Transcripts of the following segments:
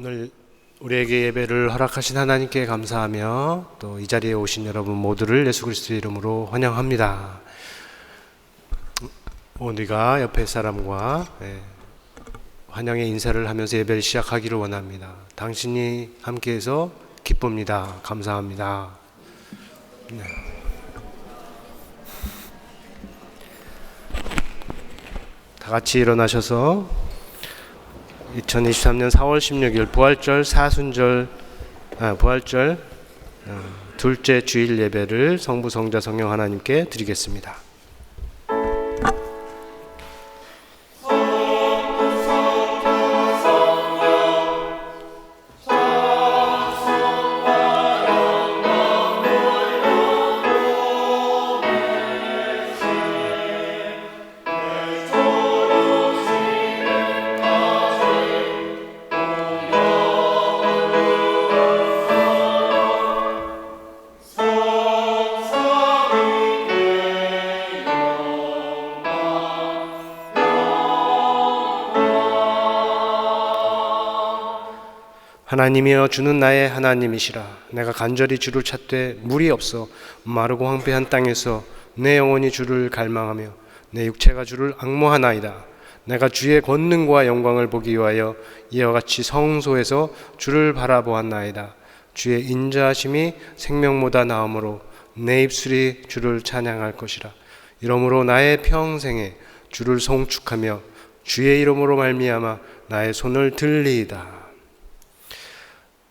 오늘 우리에게 예배를 허락하신 하나님께 감사하며 또 이 자리에 오신 여러분 모두를 예수 그리스도의 이름으로 환영합니다. 우리가 옆에 사람과 환영의 인사를 하면서 예배를 시작하기를 원합니다. 당신이 함께해서 기쁩니다. 감사합니다. 네. 다 같이 일어나셔서 2023년 4월 16일 부활절 부활절 둘째 주일 예배를 성부, 성자, 성령 하나님께 드리겠습니다. 하나님이여 주는 나의 하나님이시라. 내가 간절히 주를 찾되 물이 없어 마르고 황폐한 땅에서 내 영혼이 주를 갈망하며 내 육체가 주를 앙모하나이다. 내가 주의 권능과 영광을 보기 위하여 이와 같이 성소에서 주를 바라보았나이다. 주의 인자하심이 생명보다 나음으로 내 입술이 주를 찬양할 것이라. 이러므로 나의 평생에 주를 송축하며 주의 이름으로 말미암아 나의 손을 들리이다.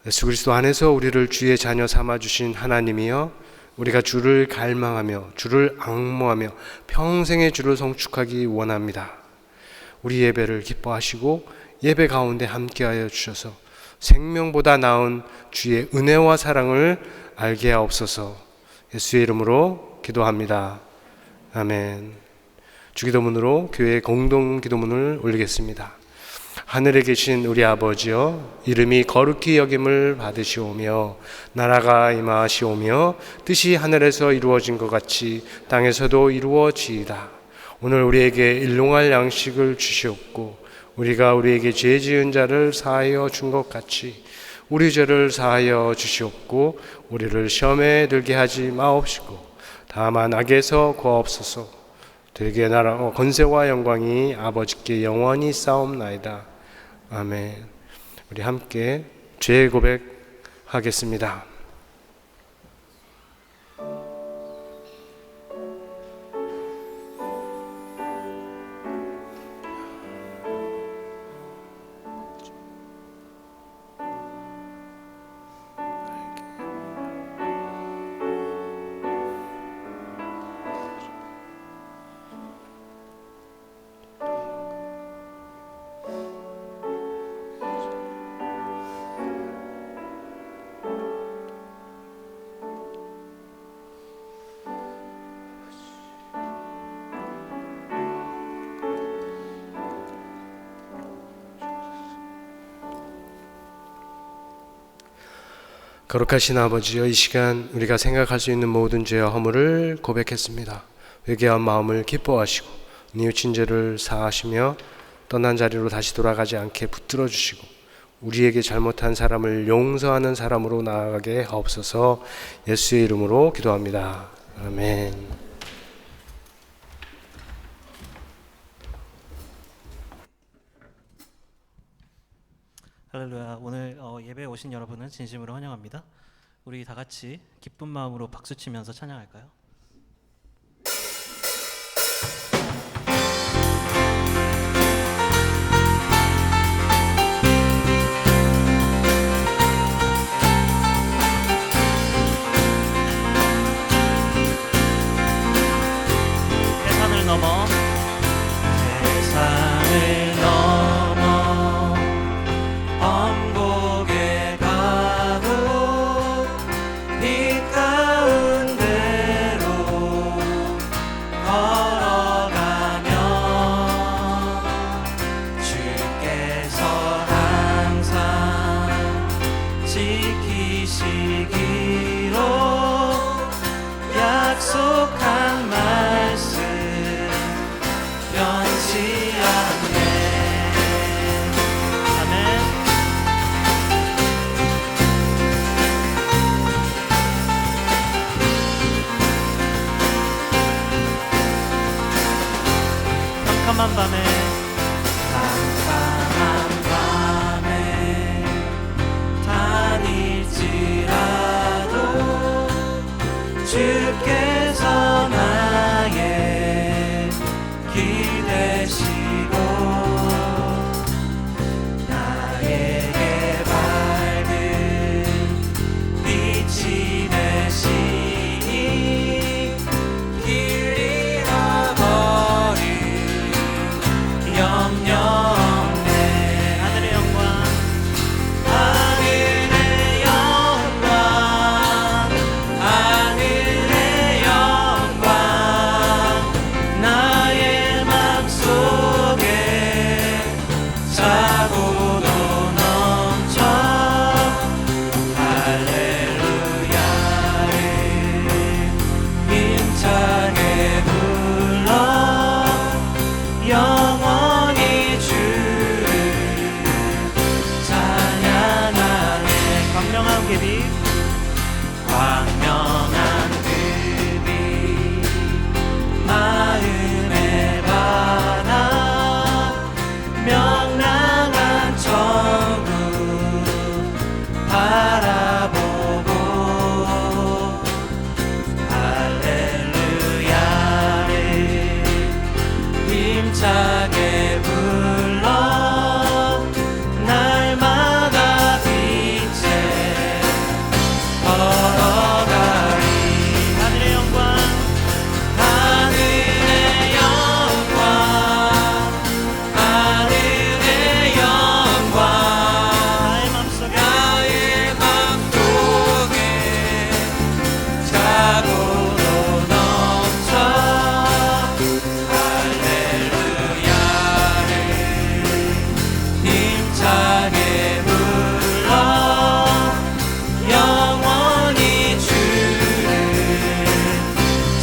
예수 그리스도 안에서 우리를 주의 자녀 삼아주신 하나님이여, 우리가 주를 갈망하며 주를 앙모하며 평생의 주를 성축하기 원합니다. 우리 예배를 기뻐하시고 예배 가운데 함께하여 주셔서 생명보다 나은 주의 은혜와 사랑을 알게 하옵소서. 예수의 이름으로 기도합니다. 아멘. 주기도문으로 교회 공동 기도문을 올리겠습니다. 하늘에 계신 우리 아버지여, 이름이 거룩히 여김을 받으시오며 나라가 임하시오며 뜻이 하늘에서 이루어진 것 같이 땅에서도 이루어지이다. 오늘 우리에게 일용할 양식을 주시옵고 우리가 우리에게 죄 지은 자를 사하여 준 것 같이 우리 죄를 사하여 주시옵고 우리를 시험에 들게 하지 마옵시고 다만 악에서 구하옵소서. 되게 나라 권세와 영광이 아버지께 영원히 싸움나이다. 아멘. 우리 함께 죄 고백하겠습니다. 거룩하신 아버지여, 이 시간 우리가 생각할 수 있는 모든 죄와 허물을 고백했습니다. 회개한 마음을 기뻐하시고 뉘우친 죄를 사하시며 떠난 자리로 다시 돌아가지 않게 붙들어 주시고 우리에게 잘못한 사람을 용서하는 사람으로 나아가게 하옵소서. 예수의 이름으로 기도합니다. 아멘. 할렐루야. 오늘 예배에 오신 여러분은 진심으로 환영합니다. 우리 다 같이 기쁜 마음으로 박수치면서 찬양할까요? 세상을 넘어 엄곡에 가도 빛 가운데로 걸어가면 주께서 항상 지키시기로 약속한 말씀 캄캄한 밤에 깜깜한 밤에 다닐지라도 주께서 나의 길 되시고 나에게 밝은 빛이 되시니 길 잃어버린 염려 없네. 하늘의 영광 하늘의 영광 하늘의 영광 나의 맘속에 차고도 넘쳐 할렐루야를 힘차게 불러 영원히 주를 찬양하네. 광명한 계비 광명한 급이 마음에 받아 명랑한 천국 바라보고 할렐루야를 힘차게 불러 날마다 빛에 걸어가리. 하늘의 영광 하늘의 영광 하늘의 영광 나의 맘속에 나의 맘속에 차고도 넘쳐 할렐루야를 힘차게 불러 영원히 주를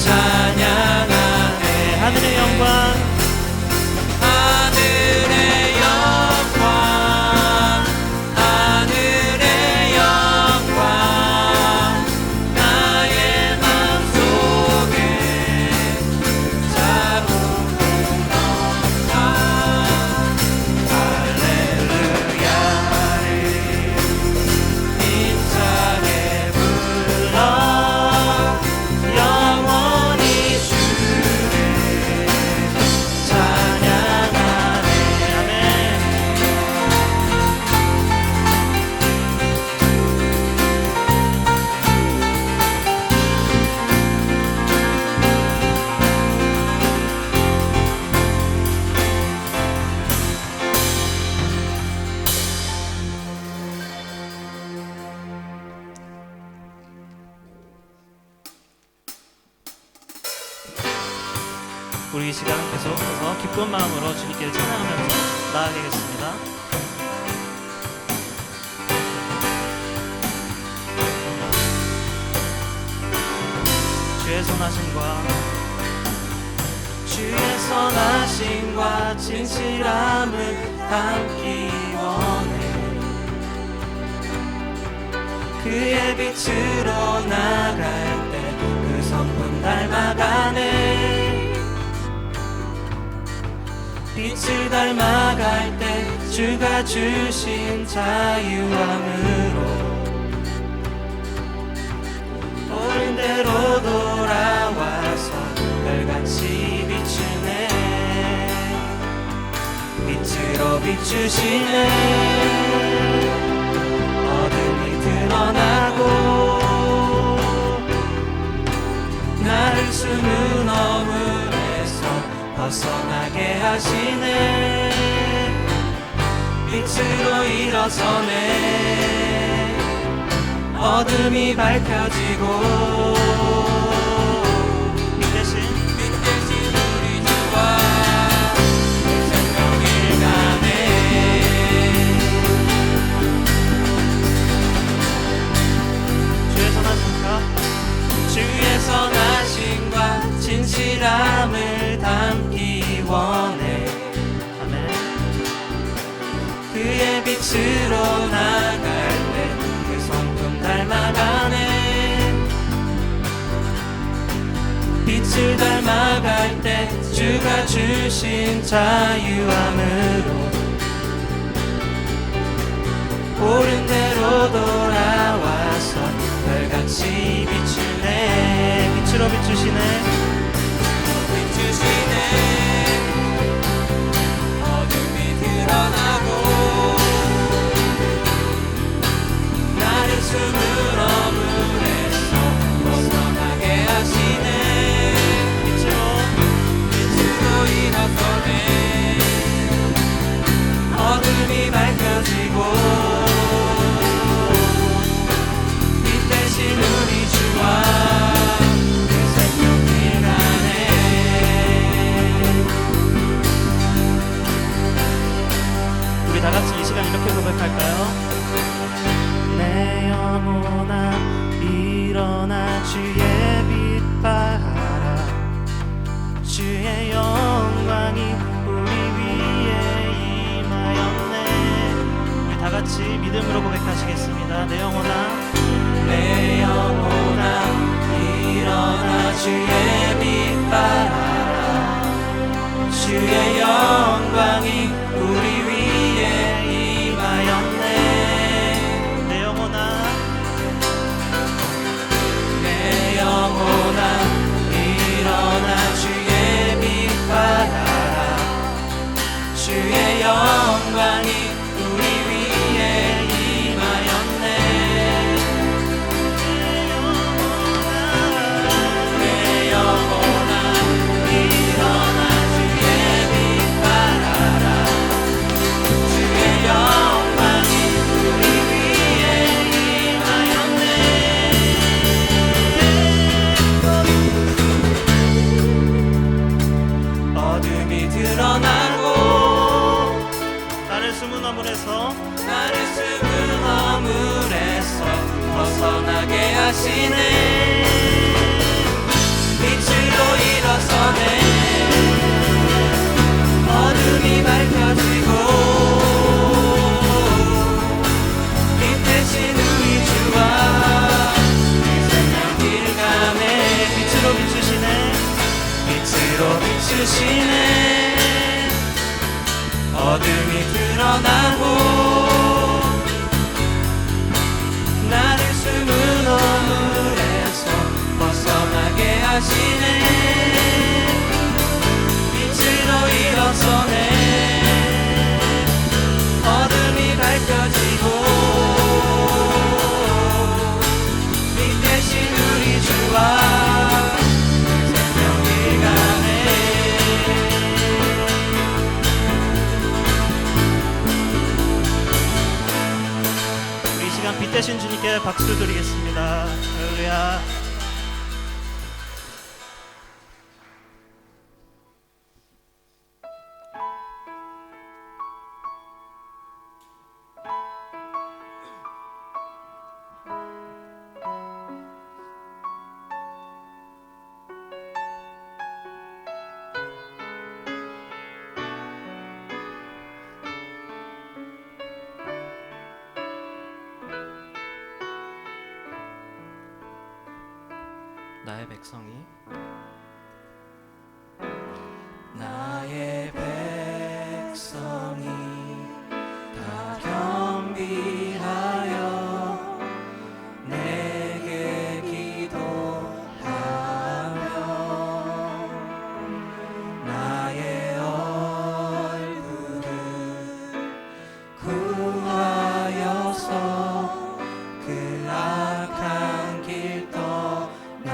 찬양하네. 하늘의 영광 하늘의 영광 하늘의 영광 나의 맘속에 차고도 넘쳐 할렐루야를 힘차게 불러 영원히 주를 찬양하네. 아멘. 우리 이 시간 계속해서 기쁜 마음으로 주님께 찬양하면서 나아가겠습니다. 주의 선하심과 주의 선하심과 진실함을 담기 원해. 그의 빛으로 나갈 때 그 성품 닮아가네. 빛을 닮아갈 때 주가 주신 자유함으로 옳은 대로 돌아와서 별같이 비추네. 빛으로 비추시네. 어둠이 드러나고 나를 숨은 어물에서 벗어나게 하시네. 빛으로 일어서네. 어둠이 밝혀지고 빛 대신 우리 주와 생명을 가네. 주의 선하심과 주의 선하심과 진실함을 담기 원해. 아멘. 그의 빛으로 나갈 때 그 성품 닮아가네. 빛을 닮아갈 때 주가 주신 주신 자유함으로 옳은 대로 돌아와서 별같이 비추네. 빛으로 비추시네. 비추시네. 어둠이 드러나고 나를 숨은 어물에서 벗어나게 하시네. 빛으로 일어서네. 어둠이 밝혀지고 빛 대신 우리 주와 그 생명길 가네. 우리 다 같이 이 시간 이렇게 고백할까요? 내 영혼아 일어나 주의 빛 발하라. 주의 영광이 우리 위에 임하였네. 우리 다 같이 믿음으로 고백하시겠습니다. 내 영혼아, 내 영혼아 일어나 주의 빛 발하라. 주의 영광이 우리 위에 임하였네. 내 영혼아, 내 영혼아 일어나 주의 빛 발하라. 주의 영광이 우리 위에 임하였네. 내 영혼아 일어나 주의 빛 발하라. 주의 영광이 우리 위에 임하였네. 어둠이 드러나고 나를 숨은 어물에서 나를 숨은 어물에서 벗어나게 하시네. 빛으로 일어서네. 어둠이 밝혀지고 빛 대신 우리 주와 그 생명길 가네. 빛으로 비추시네. 빛으로 비추시네. 어둠이 드러나고 나를 숨은 어물에서 벗어나게 하시네. 빛으로 일어서네. 어둠이 밝혀지고 빛 대신 우리 주와 생명길 가네. 우리 이 시간 빛 대신 주님께 박수 드리겠습니다. 할렐루야. 나의 백성이 나의 백성이 다 겸비하여 내게 기도하며 나의 얼굴을 구하여서 그 악한 길 떠나며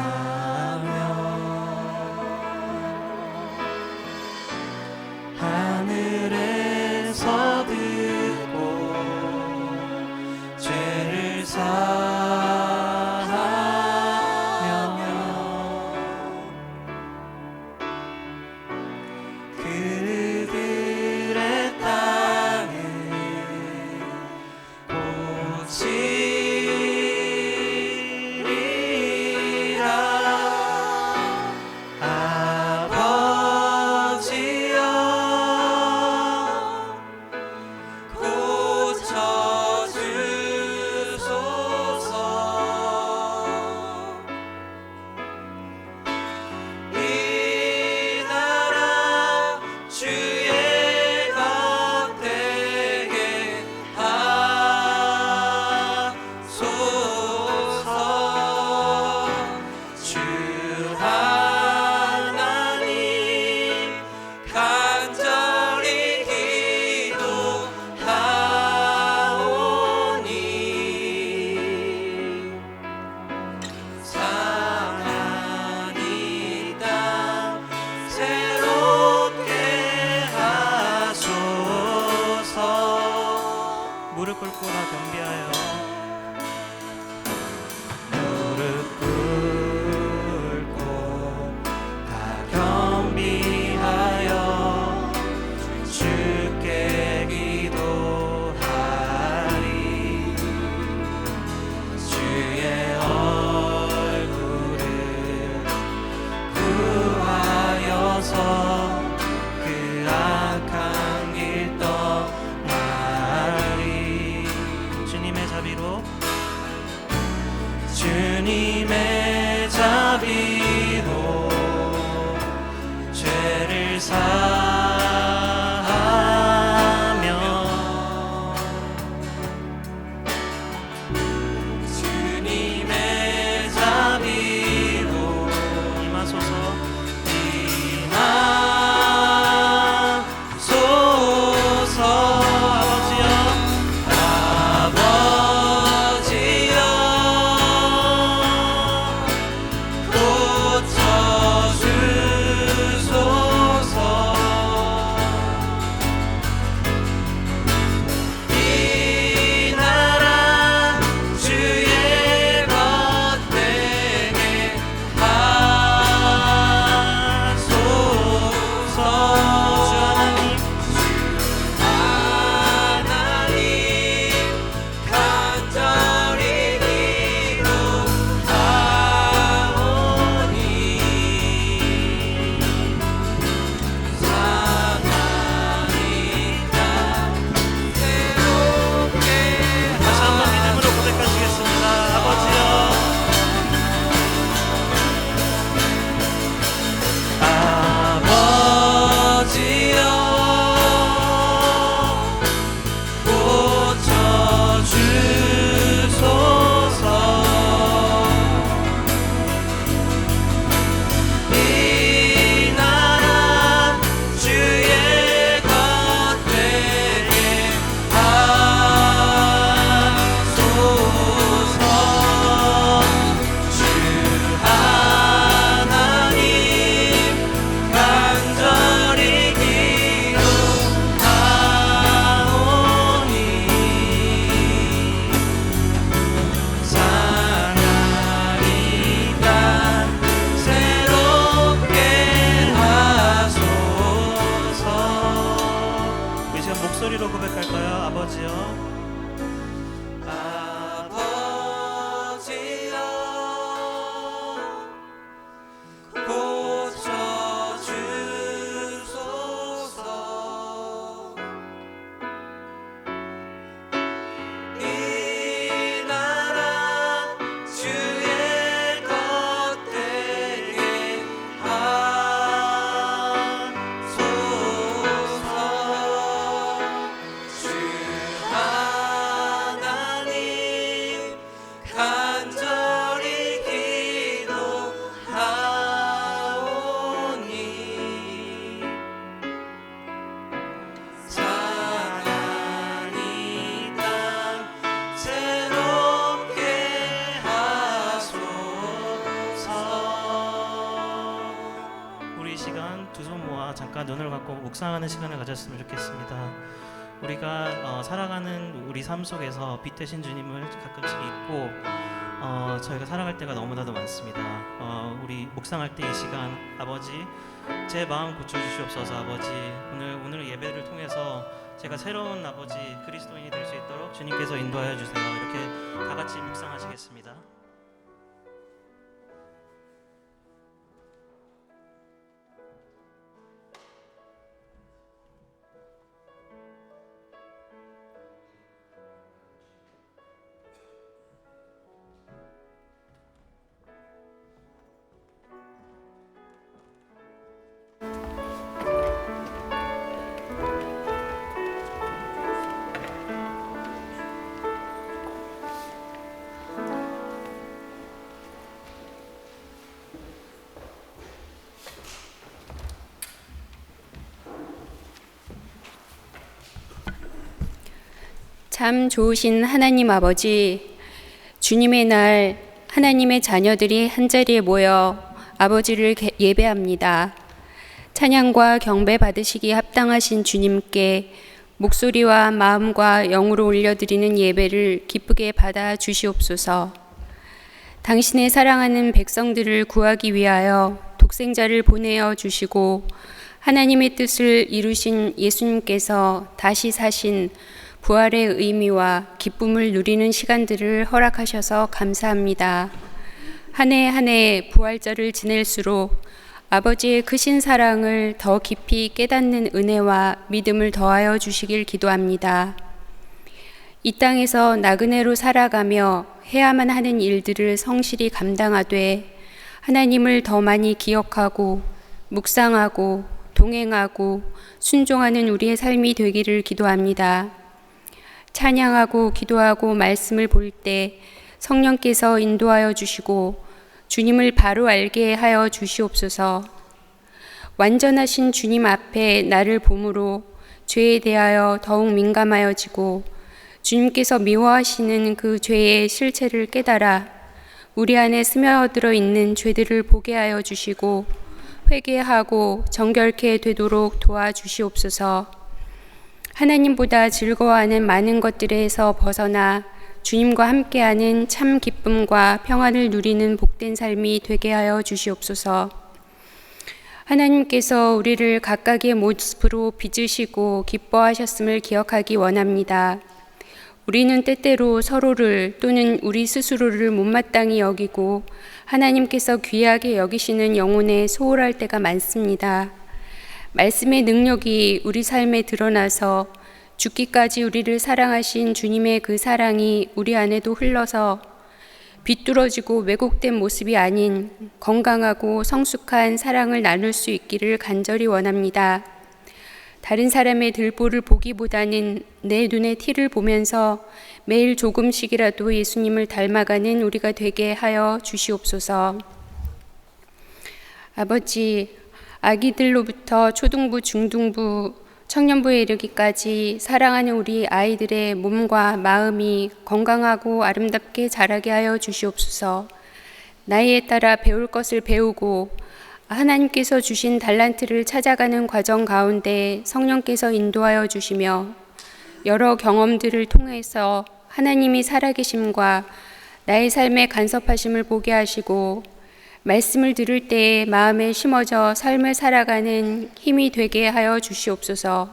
사하며 주님의 자비로 임하소서. 임하소서. 아버지여, 아버지여 고쳐주소서. 이 나라 주의 것되게 하소서. 주 하나님, 하나님 간절히 기도하오니 사나이가 새롭게 다시 한번 믿음으로 고백하시겠습니다. 아버지여, 아버지여 고쳐주소서. 이 나라 주의 것되게 하소서. 주 하나님 간절히 기도하오니 사나이가 새롭게 하소서. 우리 지금 목소리로 고백할까요? 아버지여, 아버지여 고쳐주소서. 이 나라 주의 것되게 하소서. 주 하나님 간절히 기도하오니 사랑이 땅 새롭게 하소서. 우리 이 시간 두 손 모아 잠깐 눈을 감고 묵상하는 시간을 가졌으면 좋겠습니다. 우리가 살아가는 우리 삶 속에서 빛 되신 주님을 가끔씩 잊고 저희가 살아갈 때가 너무나도 많습니다. 우리 묵상할 때 이 시간, 아버지 제 마음 고쳐주시옵소서. 아버지 오늘 예배를 통해서 제가 새로운 아버지 그리스도인이 될 수 있도록 주님께서 인도하여 주세요. 이렇게 다 같이 묵상하시겠습니다. 참 좋으신 하나님 아버지, 주님의 날 하나님의 자녀들이 한자리에 모여 아버지를 예배합니다. 찬양과 경배 받으시기에 합당하신 주님께 목소리와 마음과 영으로 올려드리는 예배를 기쁘게 받아 주시옵소서. 당신의 사랑하는 백성들을 구하기 위하여 독생자를 보내어 주시고 하나님의 뜻을 이루신 예수님께서 다시 사신 부활의 의미와 기쁨을 누리는 시간들을 허락하셔서 감사합니다. 한 해 한 해 부활절을 지낼수록 아버지의 크신 사랑을 더 깊이 깨닫는 은혜와 믿음을 더하여 주시길 기도합니다. 이 땅에서 나그네로 살아가며 해야만 하는 일들을 성실히 감당하되 하나님을 더 많이 기억하고 묵상하고 동행하고 순종하는 우리의 삶이 되기를 기도합니다. 찬양하고 기도하고 말씀을 볼 때 성령께서 인도하여 주시고 주님을 바로 알게 하여 주시옵소서. 완전하신 주님 앞에 나를 봄으로 죄에 대하여 더욱 민감하여지고 주님께서 미워하시는 그 죄의 실체를 깨달아 우리 안에 스며들어 있는 죄들을 보게 하여 주시고 회개하고 정결케 되도록 도와주시옵소서. 하나님보다 즐거워하는 많은 것들에서 벗어나 주님과 함께하는 참 기쁨과 평안을 누리는 복된 삶이 되게 하여 주시옵소서. 하나님께서 우리를 각각의 모습으로 빚으시고 기뻐하셨음을 기억하기 원합니다. 우리는 때때로 서로를 또는 우리 스스로를 못마땅히 여기고 하나님께서 귀하게 여기시는 영혼에 소홀할 때가 많습니다. 말씀의 능력이 우리 삶에 드러나서 죽기까지 우리를 사랑하신 주님의 그 사랑이 우리 안에도 흘러서 비뚤어지고 왜곡된 모습이 아닌 건강하고 성숙한 사랑을 나눌 수 있기를 간절히 원합니다. 다른 사람의 들보를 보기보다는 내 눈에 티를 보면서 매일 조금씩이라도 예수님을 닮아가는 우리가 되게 하여 주시옵소서. 아버지, 아기들로부터 초등부, 중등부, 청년부에 이르기까지 사랑하는 우리 아이들의 몸과 마음이 건강하고 아름답게 자라게 하여 주시옵소서. 나이에 따라 배울 것을 배우고 하나님께서 주신 달란트를 찾아가는 과정 가운데 성령께서 인도하여 주시며 여러 경험들을 통해서 하나님이 살아계심과 나의 삶의 간섭하심을 보게 하시고 말씀을 들을 때에 마음에 심어져 삶을 살아가는 힘이 되게 하여 주시옵소서.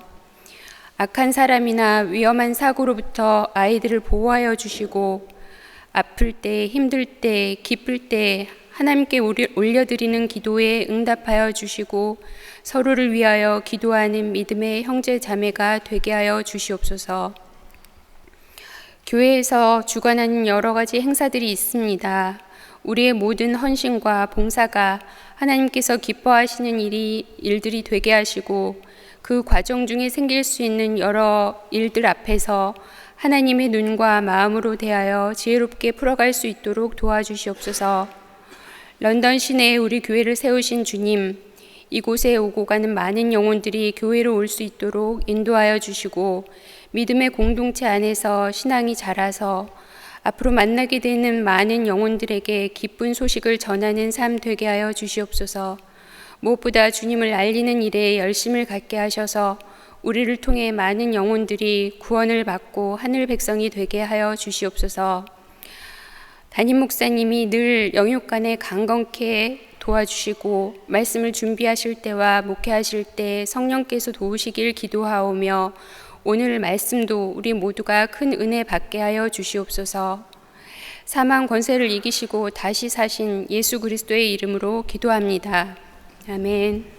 악한 사람이나 위험한 사고로부터 아이들을 보호하여 주시고 아플 때, 힘들 때, 기쁠 때 하나님께 올려드리는 기도에 응답하여 주시고 서로를 위하여 기도하는 믿음의 형제 자매가 되게 하여 주시옵소서. 교회에서 주관하는 여러 가지 행사들이 있습니다. 우리의 모든 헌신과 봉사가 하나님께서 기뻐하시는 일들이 되게 하시고 그 과정 중에 생길 수 있는 여러 일들 앞에서 하나님의 눈과 마음으로 대하여 지혜롭게 풀어갈 수 있도록 도와주시옵소서. 런던 시내에 우리 교회를 세우신 주님, 이곳에 오고 가는 많은 영혼들이 교회로 올 수 있도록 인도하여 주시고 믿음의 공동체 안에서 신앙이 자라서 앞으로 만나게 되는 많은 영혼들에게 기쁜 소식을 전하는 삶 되게 하여 주시옵소서. 무엇보다 주님을 알리는 일에 열심을 갖게 하셔서 우리를 통해 많은 영혼들이 구원을 받고 하늘 백성이 되게 하여 주시옵소서. 담임 목사님이 늘 영육간에 강건케 도와주시고 말씀을 준비하실 때와 목회하실 때 성령께서 도우시길 기도하오며 오늘 말씀도 우리 모두가 큰 은혜 받게 하여 주시옵소서. 사망 권세를 이기시고 다시 사신 예수 그리스도의 이름으로 기도합니다. 아멘.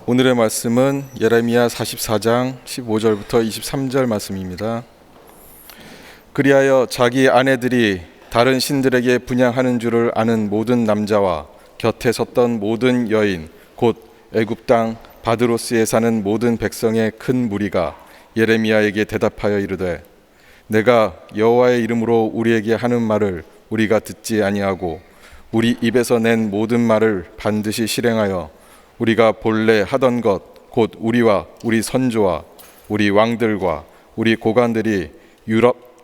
오늘의 말씀은 예레미야 44장 15절부터 23절 말씀입니다. 그리하여 자기 아내들이 다른 신들에게 분향하는 줄을 아는 모든 남자와 곁에 섰던 모든 여인 곧 애굽 땅 바드로스에 사는 모든 백성의 큰 무리가 예레미야에게 대답하여 이르되 내가 여호와의 이름으로 우리에게 하는 말을 우리가 듣지 아니하고 우리 입에서 낸 모든 말을 반드시 실행하여 우리가 본래 하던 것 곧 우리와 우리 선조와 우리 왕들과 우리 고관들이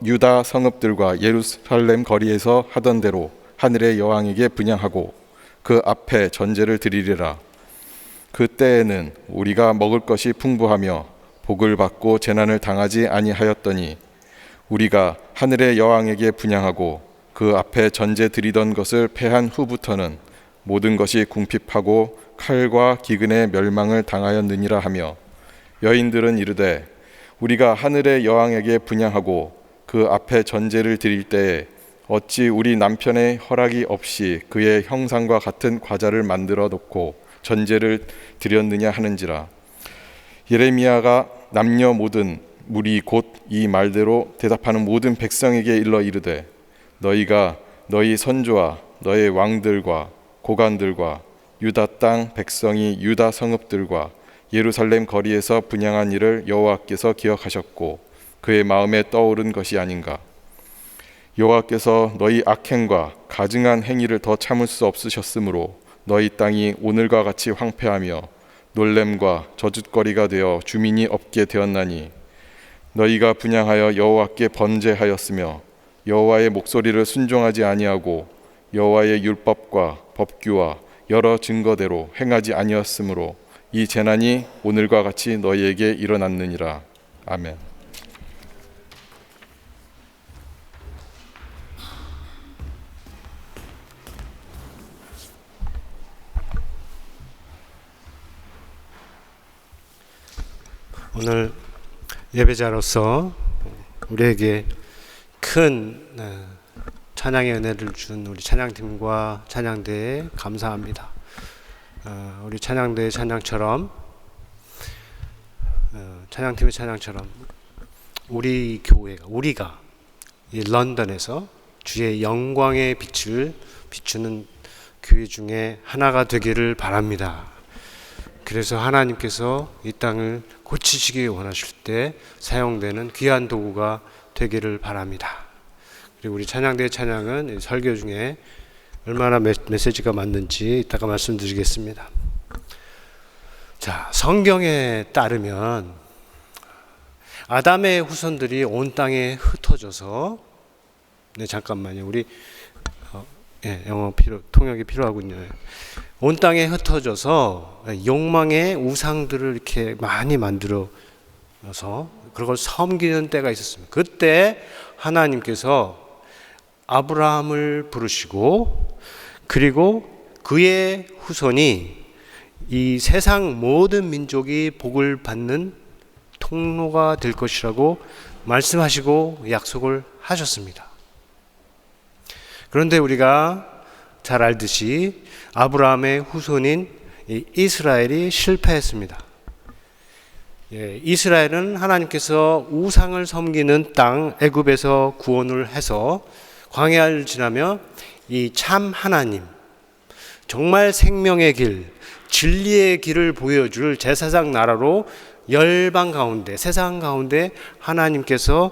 유다 성읍들과 예루살렘 거리에서 하던 대로 하늘의 여왕에게 분향하고 그 앞에 전제를 드리리라. 그 때에는 우리가 먹을 것이 풍부하며 복을 받고 재난을 당하지 아니하였더니 우리가 하늘의 여왕에게 분향하고 그 앞에 전제 드리던 것을 패한 후부터는 모든 것이 궁핍하고 칼과 기근의 멸망을 당하였느니라 하며 여인들은 이르되 우리가 하늘의 여왕에게 분향하고 그 앞에 전제를 드릴 때에 어찌 우리 남편의 허락이 없이 그의 형상과 같은 과자를 만들어 놓고 전제를 드렸느냐 하는지라. 예레미야가 남녀 모든 무리 곧 이 말대로 대답하는 모든 백성에게 일러 이르되 너희가 너희 선조와 너희 왕들과 고관들과 유다 땅 백성이 유다 성읍들과 예루살렘 거리에서 분향한 일을 여호와께서 기억하셨고 그의 마음에 떠오른 것이 아닌가. 여호와께서 너희 악행과 가증한 행위를 더 참을 수 없으셨으므로 너희 땅이 오늘과 같이 황폐하며 놀램과 저주거리가 되어 주민이 없게 되었나니 너희가 분향하여 여호와께 번제하였으며 여호와의 목소리를 순종하지 아니하고 여호와의 율법과 법규와 여러 증거대로 행하지 아니었으므로 이 재난이 오늘과 같이 너희에게 일어났느니라. 아멘. 오늘 예배자로서 우리에게 큰 찬양의 은혜를 준 우리 찬양팀과 찬양대에 감사합니다. 우리 찬양대의 찬양처럼 찬양팀의 찬양처럼 우리 교회가 우리가 이 런던에서 주의 영광의 빛을 비추는 교회 중에 하나가 되기를 바랍니다. 그래서 하나님께서 이 땅을 고치시기 원하실 때 사용되는 귀한 도구가 되기를 바랍니다. 그리고 우리 찬양대의 찬양은 설교 중에 얼마나 메시지가 맞는지 이따가 말씀드리겠습니다. 자, 성경에 따르면 아담의 후손들이 온 땅에 흩어져서 잠깐만요. 우리 영어 통역이 필요하군요. 온 땅에 흩어져서 욕망의 우상들을 이렇게 많이 만들어서 그걸 섬기는 때가 있었습니다. 그때 하나님께서 아브라함을 부르시고 그리고 그의 후손이 이 세상 모든 민족이 복을 받는 통로가 될 것이라고 말씀하시고 약속을 하셨습니다. 그런데 우리가 잘 알듯이 아브라함의 후손인 이스라엘이 실패했습니다. 이스라엘은 하나님께서 우상을 섬기는 땅 애굽에서 구원을 해서 광야를 지나며 이 참 하나님, 정말 생명의 길, 진리의 길을 보여줄 제사장 나라로 열방 가운데, 세상 가운데 하나님께서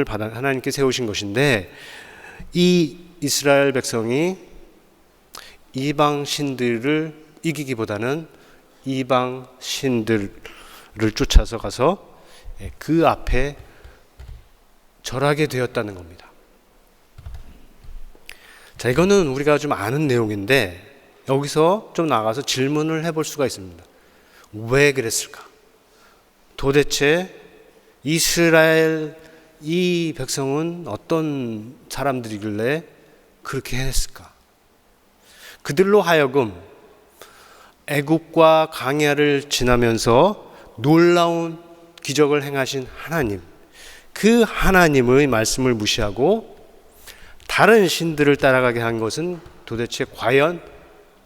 하나님께 세우신 것인데 이 이스라엘 백성이 이방 신들을 이기기보다는 이방 신들을 쫓아서 가서 그 앞에 절하게 되었다는 겁니다. 자, 이거는 우리가 좀 아는 내용인데 여기서 좀 나가서 질문을 해볼 수가 있습니다. 왜 그랬을까? 도대체 이스라엘 이 백성은 어떤 사람들이길래 그렇게 했을까? 그들로 하여금 애굽과 광야를 지나면서 놀라운 기적을 행하신 하나님, 그 하나님의 말씀을 무시하고 다른 신들을 따라가게 한 것은 도대체 과연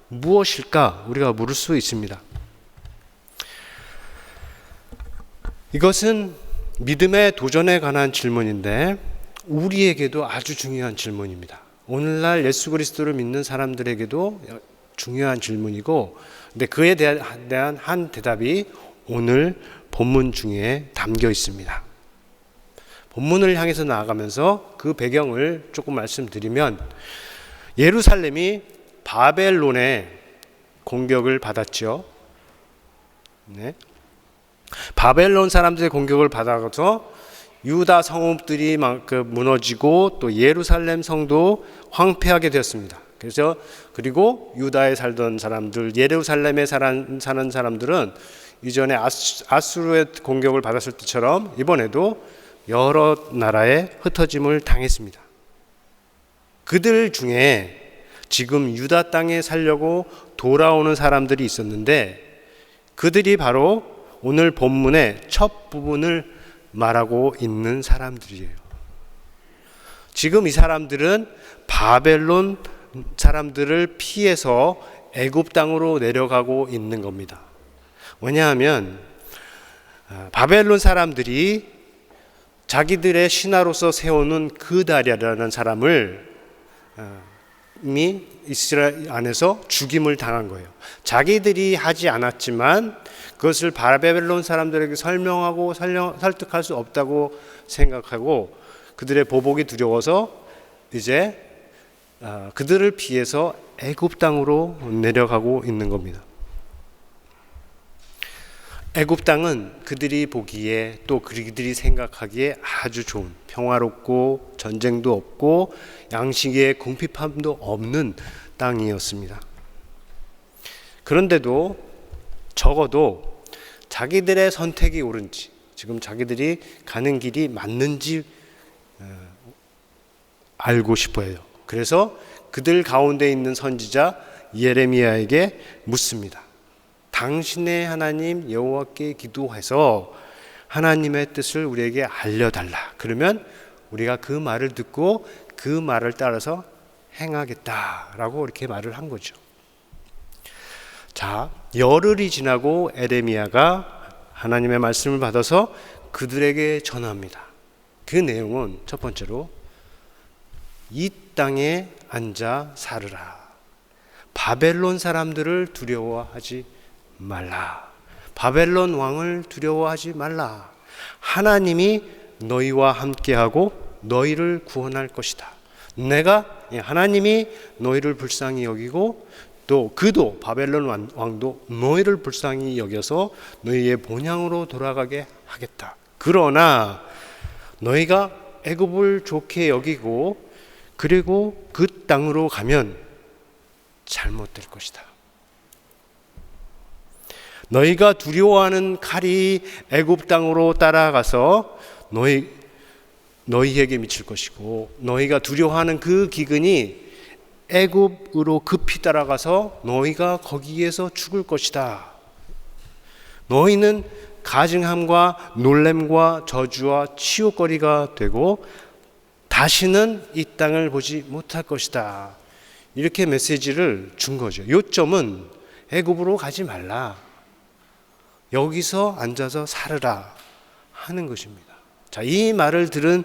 무엇일까? 우리가 물을 수 있습니다. 이것은 믿음의 도전에 관한 질문인데 우리에게도 아주 중요한 질문입니다. 오늘날 예수 그리스도를 믿는 사람들에게도 중요한 질문이고, 근데 그에 대한 한 대답이 오늘 본문 중에 담겨 있습니다. 본문을 향해서 나아가면서 그 배경을 조금 말씀드리면, 예루살렘이 바벨론의 공격을 받았죠. 네. 바벨론 사람들의 공격을 받아서 유다 성읍들이 무너지고 또 예루살렘 성도 황폐하게 되었습니다. 그리고 유다에 살던 사람들, 예루살렘에 사는 사람들은 이전에 아수르의 공격을 받았을 때처럼 이번에도 여러 나라에 흩어짐을 당했습니다. 그들 중에 지금 유다 땅에 살려고 돌아오는 사람들이 있었는데, 그들이 바로 오늘 본문의 첫 부분을 말하고 있는 사람들이에요. 지금 이 사람들은 바벨론 사람들을 피해서 애굽 땅으로 내려가고 있는 겁니다. 왜냐하면 바벨론 사람들이 자기들의 신하로서 세우는 그다리아라는 사람을 이미 이스라엘 안에서 죽임을 당한 거예요. 자기들이 하지 않았지만 그것을 바벨론 사람들에게 설명하고 설득할 수 없다고 생각하고 그들의 보복이 두려워서 이제 그들을 피해서 애굽 땅으로 내려가고 있는 겁니다. 애굽 땅은 그들이 보기에 또 그들이 생각하기에 아주 좋은, 평화롭고 전쟁도 없고 양식의 궁핍함도 없는 땅이었습니다. 그런데도 적어도 자기들의 선택이 옳은지, 지금 자기들이 가는 길이 맞는지 알고 싶어해요. 그래서 그들 가운데 있는 선지자 예레미야에게 묻습니다. 당신의 하나님 여호와께 기도해서 하나님의 뜻을 우리에게 알려달라. 그러면 우리가 그 말을 듣고 그 말을 따라서 행하겠다라고 이렇게 말을 한 거죠. 자, 열흘이 지나고 에레미야가 하나님의 말씀을 받아서 그들에게 전합니다. 그 내용은 첫 번째로 이 땅에 앉아 살으라. 바벨론 사람들을 두려워하지 말라. 바벨론 왕을 두려워하지 말라. 하나님이 너희와 함께하고 너희를 구원할 것이다. 하나님이 너희를 불쌍히 여기고 또 그도 바벨론 왕도 너희를 불쌍히 여겨서 너희의 본향으로 돌아가게 하겠다. 그러나 너희가 애굽을 좋게 여기고 그리고 그 땅으로 가면 잘못될 것이다. 너희가 두려워하는 칼이 애굽 땅으로 따라가서 너희에게 미칠 것이고, 너희가 두려워하는 그 기근이 애굽으로 급히 따라가서 너희가 거기에서 죽을 것이다. 너희는 가증함과 놀램과 저주와 치욕거리가 되고 다시는 이 땅을 보지 못할 것이다. 이렇게 메시지를 준 거죠. 요점은 애굽으로 가지 말라. 여기서 앉아서 살으라 하는 것입니다. 자, 이 말을 들은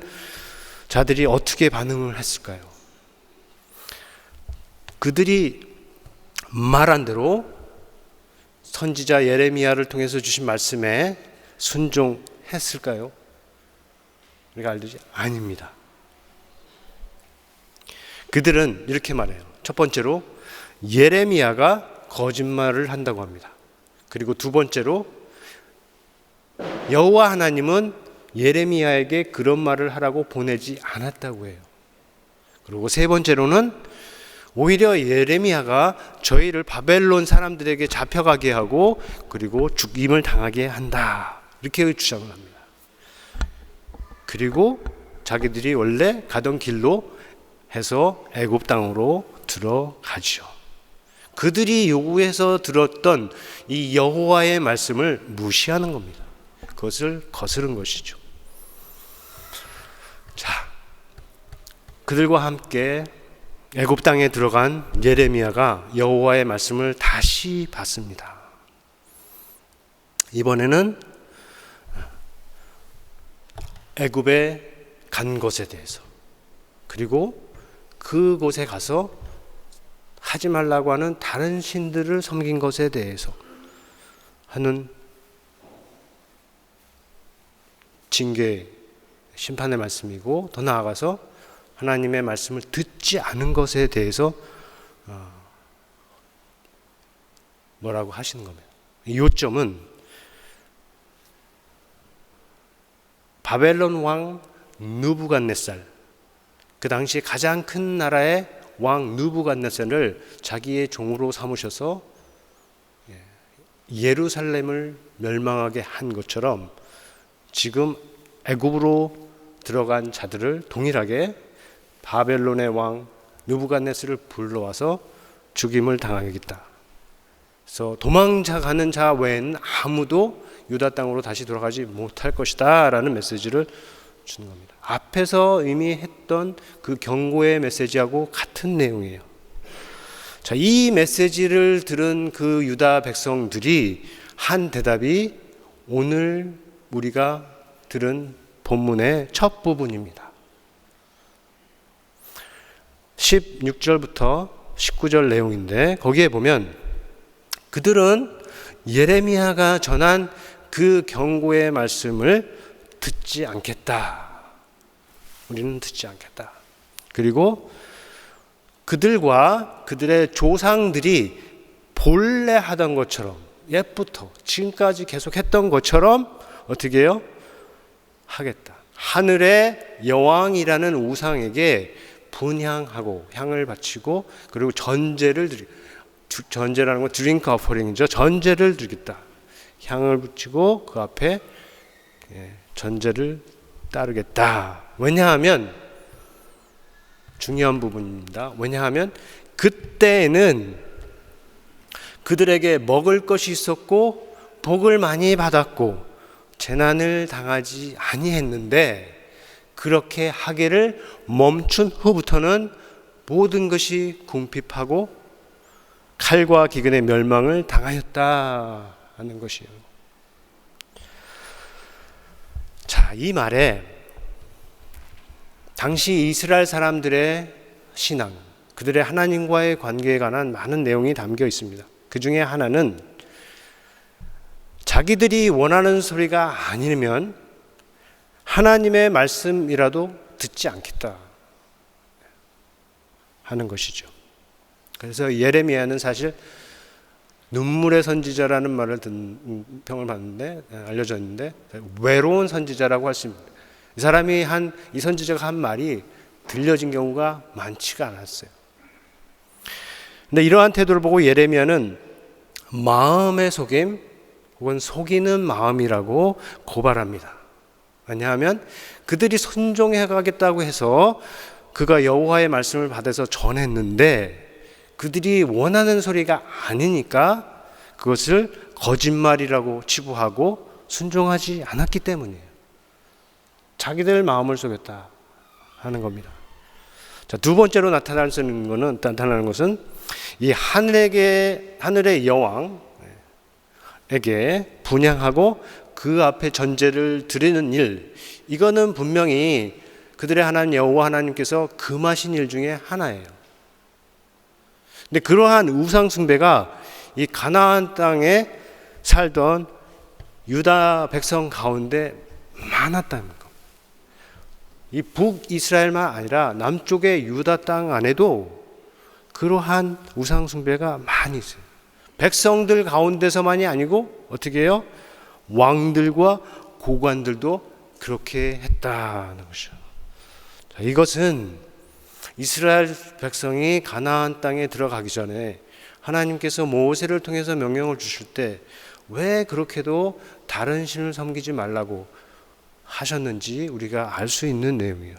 자들이 어떻게 반응을 했을까요? 그들이 말한 대로 선지자 예레미야를 통해서 주신 말씀에 순종했을까요? 우리가 알듯이 아닙니다. 그들은 이렇게 말해요. 첫 번째로 예레미야가 거짓말을 한다고 합니다. 그리고 두 번째로 여호와 하나님은 예레미야에게 그런 말을 하라고 보내지 않았다고 해요. 그리고 세 번째로는 오히려 예레미야가 저희를 바벨론 사람들에게 잡혀가게 하고 그리고 죽임을 당하게 한다. 이렇게 주장을 합니다. 그리고 자기들이 원래 가던 길로 해서 애굽 땅으로 들어가죠. 그들이 요구해서 들었던 이 여호와의 말씀을 무시하는 겁니다. 그것을 거스른 것이죠. 자, 그들과 함께 애굽 땅에 들어간 예레미야가 여호와의 말씀을 다시 받습니다. 이번에는 애굽에 간 것에 대해서, 그리고 그곳에 가서 하지 말라고 하는 다른 신들을 섬긴 것에 대해서 하는 징계, 심판의 말씀이고, 더 나아가서 하나님의 말씀을 듣지 않은 것에 대해서 뭐라고 하시는 겁니다. 이 요점은 바벨론 왕 느부갓네살, 그 당시 가장 큰 나라의 왕 느부갓네살을 자기의 종으로 삼으셔서 예루살렘을 멸망하게 한 것처럼 지금 애굽으로 들어간 자들을 동일하게 바벨론의 왕 느부갓네살을 불러와서 죽임을 당하겠다. 그래서 도망가는 자 외에는 아무도 유다 땅으로 다시 돌아가지 못할 것이다 라는 메시지를 주는 겁니다. 앞에서 이미 했던 그 경고의 메시지하고 같은 내용이에요. 자, 이 메시지를 들은 그 유다 백성들이 한 대답이 오늘 우리가 들은 본문의 첫 부분입니다. 16절부터 19절 내용인데, 거기에 보면 그들은 예레미야가 전한 그 경고의 말씀을 듣지 않겠다. 우리는 듣지 않겠다. 그리고 그들과 그들의 조상들이 본래 하던 것처럼, 옛부터 지금까지 계속 했던 것처럼 어떻게 해요? 하겠다. 하늘의 여왕이라는 우상에게 분향하고 향을 바치고, 그리고 전제를 드리, 전제라는 건 드링크 어퍼링이죠. 전제를 드리겠다. 향을 붙이고 그 앞에 전제를 따르겠다. 왜냐하면, 중요한 부분입니다. 왜냐하면 그때에는 그들에게 먹을 것이 있었고 복을 많이 받았고 재난을 당하지 아니했는데, 그렇게 하기를 멈춘 후부터는 모든 것이 궁핍하고 칼과 기근의 멸망을 당하였다 하는 것이에요. 자, 이 말에 당시 이스라엘 사람들의 신앙, 그들의 하나님과의 관계에 관한 많은 내용이 담겨 있습니다. 그 중에 하나는 자기들이 원하는 소리가 아니면 하나님의 말씀이라도 듣지 않겠다 하는 것이죠. 그래서 예레미야는 사실 눈물의 선지자라는 말을 평을 받는데, 알려져 있는데, 외로운 선지자라고 할 수 있습니다. 이 선지자가 한 말이 들려진 경우가 많지가 않았어요. 근데 이러한 태도를 보고 예레미야는 마음의 속임 혹은 속이는 마음이라고 고발합니다. 왜냐하면 그들이 순종해 가겠다고 해서 그가 여호와의 말씀을 받아서 전했는데, 그들이 원하는 소리가 아니니까 그것을 거짓말이라고 치부하고 순종하지 않았기 때문이에요. 자기들 마음을 속였다 하는 겁니다. 자, 두 번째로 나타나는 것은 이 하늘의 여왕에게 분향하고 그 앞에 전제를 드리는 일, 이거는 분명히 그들의 하나님 여호와 하나님께서 금하신 일 중에 하나예요. 근데 그러한 우상 숭배가 이 가나안 땅에 살던 유다 백성 가운데 많았다는 것. 이 북이스라엘만 아니라 남쪽의 유다 땅 안에도 그러한 우상 숭배가 많이 있어요. 백성들 가운데서만이 아니고 어떻게 해요? 왕들과 고관들도 그렇게 했다는 것이죠. 자, 이것은 이스라엘 백성이 가나안 땅에 들어가기 전에 하나님께서 모세를 통해서 명령을 주실 때 왜 그렇게도 다른 신을 섬기지 말라고 하셨는지 우리가 알 수 있는 내용이에요.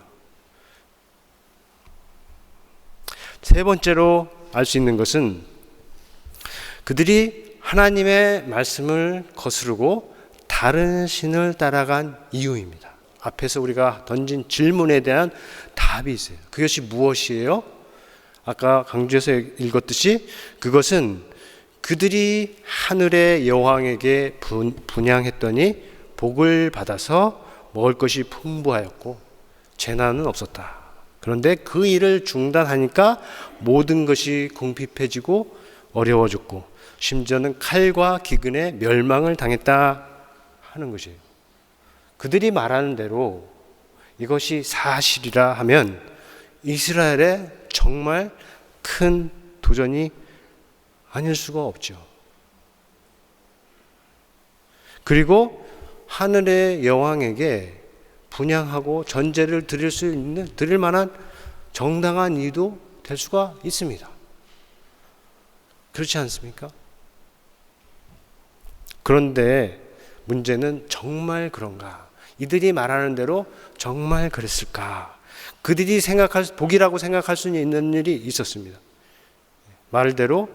세 번째로 알 수 있는 것은 그들이 하나님의 말씀을 거스르고 다른 신을 따라간 이유입니다. 앞에서 우리가 던진 질문에 대한 답이 있어요. 그것이 무엇이에요? 아까 강조해서 읽었듯이 그것은 그들이 하늘의 여왕에게 분향했더니 복을 받아서 먹을 것이 풍부하였고 재난은 없었다. 그런데 그 일을 중단하니까 모든 것이 궁핍해지고 어려워졌고 심지어는 칼과 기근에 멸망을 당했다 하는 것이에요. 그들이 말하는 대로 이것이 사실이라 하면 이스라엘에 정말 큰 도전이 아닐 수가 없죠. 그리고 하늘의 여왕에게 분향하고 전제를 드릴 만한 정당한 이유도 될 수가 있습니다. 그렇지 않습니까? 그런데 문제는 정말 그런가? 이들이 말하는 대로 정말 그랬을까? 그들이 복이라고 생각할 수 있는 일이 있었습니다. 말대로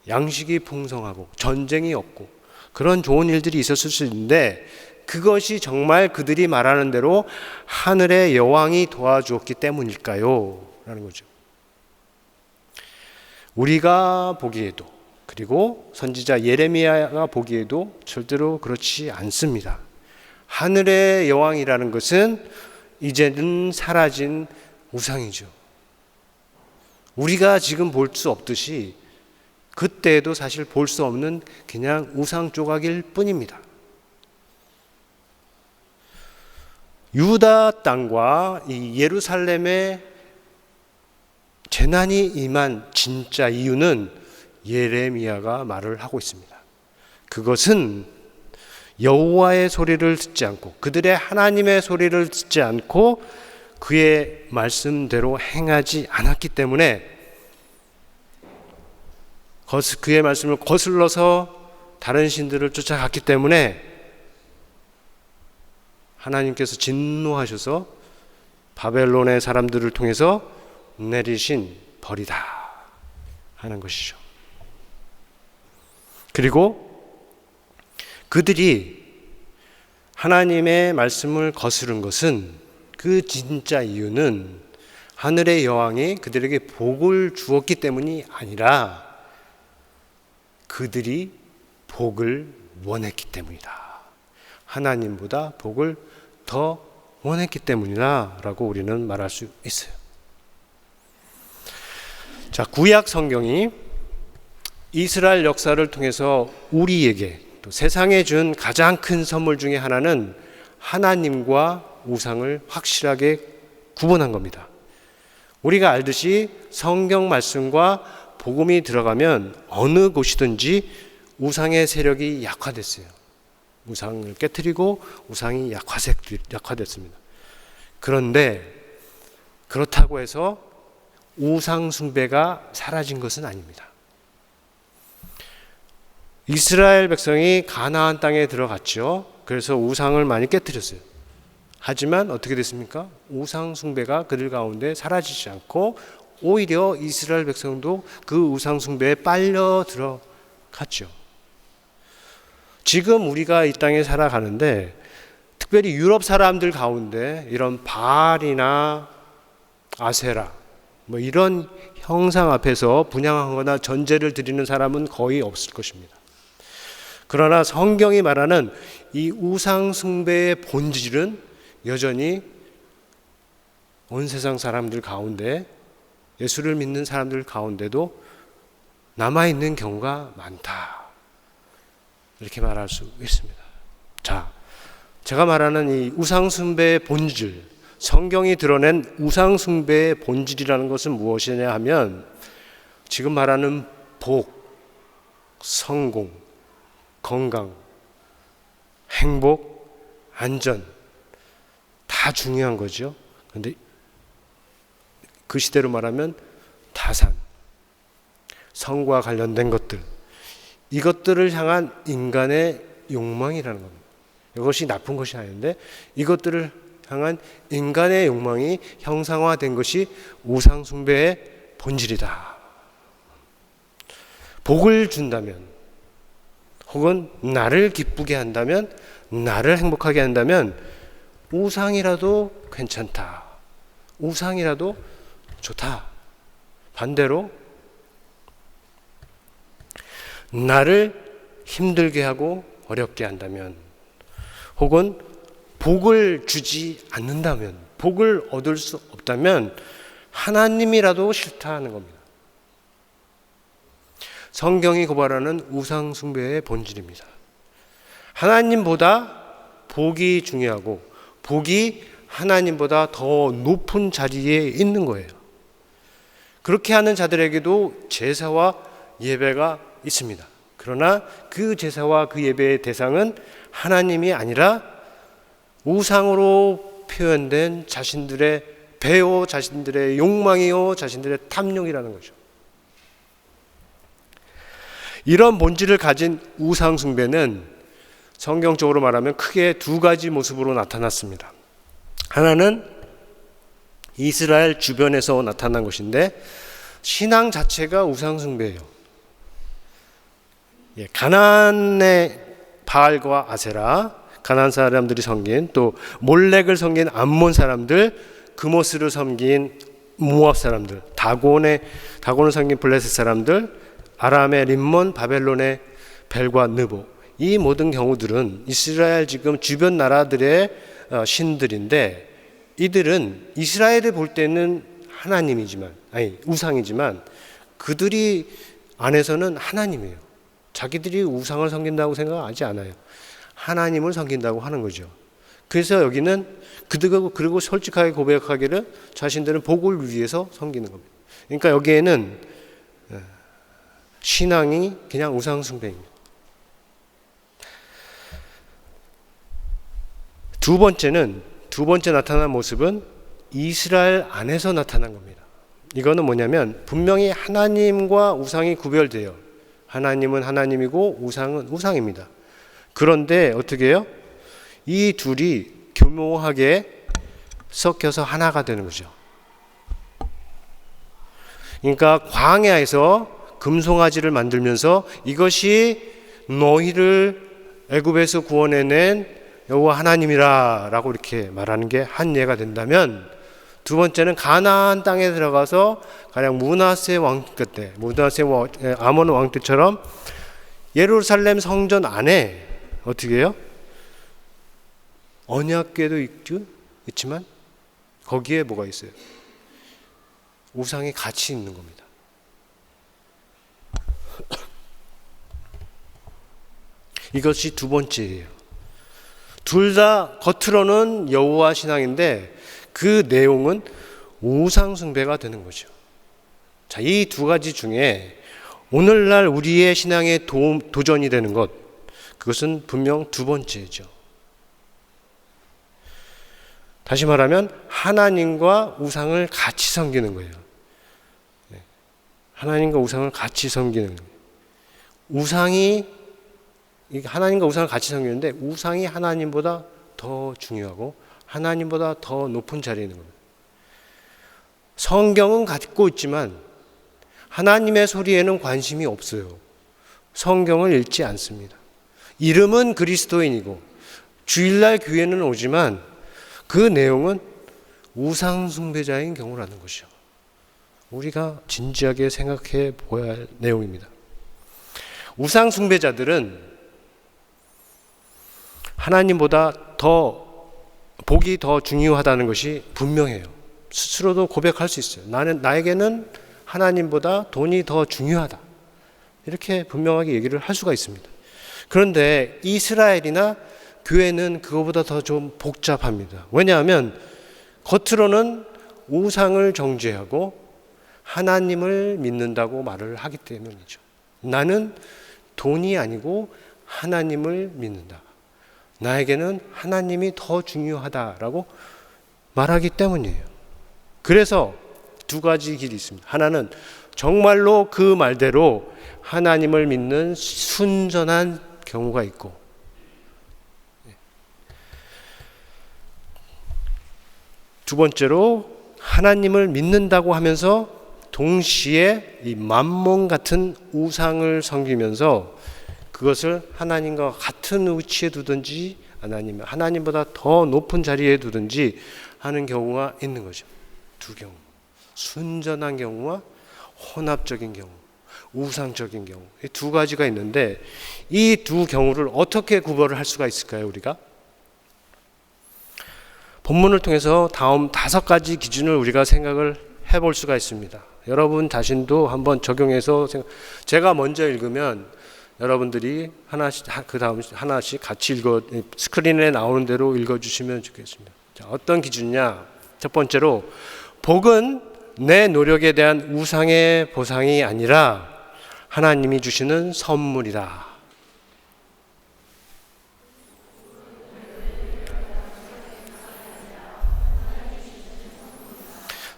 양식이 풍성하고 전쟁이 없고 그런 좋은 일들이 있었을 수 있는데 그것이 정말 그들이 말하는 대로 하늘의 여왕이 도와주었기 때문일까요? 라는 거죠. 우리가 보기에도 그리고 선지자 예레미야가 보기에도 절대로 그렇지 않습니다. 하늘의 여왕이라는 것은 이제는 사라진 우상이죠. 우리가 지금 볼 수 없듯이 그때에도 사실 볼 수 없는 그냥 우상 조각일 뿐입니다. 유다 땅과 이 예루살렘에 재난이 임한 진짜 이유는 예레미야가 말을 하고 있습니다. 그것은 여호와의 소리를 듣지 않고 그들의 하나님의 소리를 듣지 않고 그의 말씀대로 행하지 않았기 때문에 그의 말씀을 거슬러서 다른 신들을 쫓아갔기 때문에 하나님께서 진노하셔서 바벨론의 사람들을 통해서 내리신 벌이다 하는 것이죠. 그리고 그들이 하나님의 말씀을 거스른 것은 그 진짜 이유는 하늘의 여왕이 그들에게 복을 주었기 때문이 아니라 그들이 복을 원했기 때문이다. 하나님보다 복을 더 원했기 때문이다 라고 우리는 말할 수 있어요. 자, 구약 성경이 이스라엘 역사를 통해서 우리에게 또 세상에 준 가장 큰 선물 중에 하나는 하나님과 우상을 확실하게 구분한 겁니다. 우리가 알듯이 성경 말씀과 복음이 들어가면 어느 곳이든지 우상의 세력이 약화됐어요. 우상을 깨트리고 우상이 약화됐습니다. 그런데 그렇다고 해서 우상 숭배가 사라진 것은 아닙니다. 이스라엘 백성이 가나안 땅에 들어갔죠. 그래서 우상을 많이 깨트렸어요. 하지만 어떻게 됐습니까? 우상 숭배가 그들 가운데 사라지지 않고 오히려 이스라엘 백성도 그 우상 숭배에 빨려 들어갔죠. 지금 우리가 이 땅에 살아가는데 특별히 유럽 사람들 가운데 이런 바알이나 아세라 뭐 이런 형상 앞에서 분향하거나 전제를 드리는 사람은 거의 없을 것입니다. 그러나 성경이 말하는 이 우상 숭배의 본질은 여전히 온 세상 사람들 가운데 예수를 믿는 사람들 가운데도 남아있는 경우가 많다. 이렇게 말할 수 있습니다. 자, 제가 말하는 이 우상 숭배의 본질, 성경이 드러낸 우상 숭배의 본질이라는 것은 무엇이냐 하면 지금 말하는 복, 성공, 건강, 행복, 안전 다 중요한 거죠. 그런데 그 시대로 말하면 다산, 성과 관련된 것들, 이것들을 향한 인간의 욕망이라는 겁니다. 이것이 나쁜 것이 아닌데 이것들을 향한 인간의 욕망이 형상화된 것이 우상 숭배의 본질이다. 복을 준다면 혹은 나를 기쁘게 한다면 나를 행복하게 한다면 우상이라도 괜찮다. 우상이라도 좋다. 반대로 나를 힘들게 하고 어렵게 한다면 혹은 복을 주지 않는다면, 복을 얻을 수 없다면 하나님이라도 싫다는 겁니다. 성경이 고발하는 우상 숭배의 본질입니다. 하나님보다 복이 중요하고 복이 하나님보다 더 높은 자리에 있는 거예요. 그렇게 하는 자들에게도 제사와 예배가 있습니다. 그러나 그 제사와 그 예배의 대상은 하나님이 아니라 우상으로 표현된 자신들의 배요, 자신들의 욕망이요, 자신들의 탐욕이라는 거죠. 이런 본질을 가진 우상 숭배는 성경적으로 말하면 크게 두 가지 모습으로 나타났습니다. 하나는 이스라엘 주변에서 나타난 것인데 신앙 자체가 우상 숭배예요. 가나안의 바알과 아세라, 가나안 사람들이 섬긴, 또 몰렉을 섬긴 암몬 사람들, 그모스를 섬긴 모압 사람들, 다곤을 섬긴 블레셋 사람들, 아람의 림몬, 바벨론의 벨과 느보, 이 모든 경우들은 이스라엘 지금 주변 나라들의 신들인데 이들은 이스라엘을 볼 때는 우상이지만 그들이 안에서는 하나님이에요. 자기들이 우상을 섬긴다고 생각하지 않아요. 하나님을 섬긴다고 하는 거죠. 그래서 여기는 그리고 솔직하게 고백하기를 자신들은 복을 위해서 섬기는 겁니다. 그러니까 여기에는 신앙이 그냥 우상 숭배입니다. 두 번째 나타난 모습은 이스라엘 안에서 나타난 겁니다. 이거는 뭐냐면 분명히 하나님과 우상이 구별돼요. 하나님은 하나님이고 우상은 우상입니다. 그런데 어떻게 해요? 이 둘이 교묘하게 섞여서 하나가 되는 거죠. 그러니까 광야에서 금송아지를 만들면서 이것이 너희를 애굽에서 구원해낸 여호와 하나님이라 라고 이렇게 말하는 게 한 예가 된다면, 두 번째는 가나안 땅에 들어가서 가령 므낫세 왕때, 아몬 왕 때처럼 예루살렘 성전 안에 어떻게 해요? 언약궤도 있지만 거기에 뭐가 있어요? 우상이 같이 있는 겁니다. 이것이 두 번째예요. 둘 다 겉으로는 여호와 신앙인데 그 내용은 우상 숭배가 되는 거죠. 자, 이 두 가지 중에 오늘날 우리의 신앙에 도전이 되는 것, 그것은 분명 두 번째죠. 다시 말하면 하나님과 우상을 같이 섬기는 거예요. 하나님과 우상을 같이 섬기는 거예요. 하나님과 우상을 같이 섬기는데 우상이 하나님보다 더 중요하고 하나님보다 더 높은 자리에 있는 겁니다. 성경은 갖고 있지만 하나님의 소리에는 관심이 없어요. 성경을 읽지 않습니다. 이름은 그리스도인이고 주일날 교회는 오지만 그 내용은 우상 숭배자인 경우라는 것이죠. 우리가 진지하게 생각해 보아야 할 내용입니다. 우상 숭배자들은 하나님보다 복이 더 중요하다는 것이 분명해요. 스스로도 고백할 수 있어요. 나에게는 하나님보다 돈이 더 중요하다. 이렇게 분명하게 얘기를 할 수가 있습니다. 그런데 이스라엘이나 교회는 그거보다 더 좀 복잡합니다. 왜냐하면 겉으로는 우상을 정죄하고 하나님을 믿는다고 말을 하기 때문이죠. 나는 돈이 아니고 하나님을 믿는다. 나에게는 하나님이 더 중요하다라고 말하기 때문이에요. 그래서 두 가지 길이 있습니다. 하나는 정말로 그 말대로 하나님을 믿는 순전한 경우가 있고, 두 번째로 하나님을 믿는다고 하면서 동시에 이 맘몬 같은 우상을 섬기면서 그것을 하나님과 같은 위치에 두든지 아니면 하나님보다 더 높은 자리에 두든지 하는 경우가 있는 거죠. 두 경우. 순전한 경우와 혼합적인 경우, 우상적인 경우. 이 두 가지가 있는데 이 두 경우를 어떻게 구별을 할 수가 있을까요, 우리가? 본문을 통해서 다음 5가지 기준을 우리가 생각을 해볼 수가 있습니다. 여러분 자신도 한번 적용해서 제가 먼저 읽으면 여러분들이 하나씩 그 다음 하나씩 같이 스크린에 나오는 대로 읽어주시면 좋겠습니다. 자, 어떤 기준이냐? 첫 번째로 복은 내 노력에 대한 우상의 보상이 아니라 하나님이 주시는 선물이다.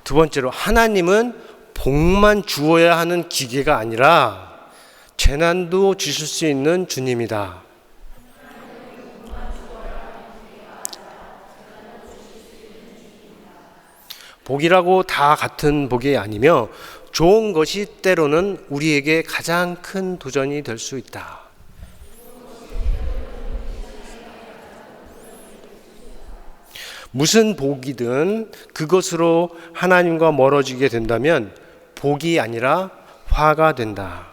두 번째로 하나님은 복만 주어야 하는 기계가 아니라 재난도 주실 수 있는 주님이다. 복이라고 다 같은 복이 아니며 좋은 것이 때로는 우리에게 가장 큰 도전이 될 수 있다. 무슨 복이든 그것으로 하나님과 멀어지게 된다면 복이 아니라 화가 된다.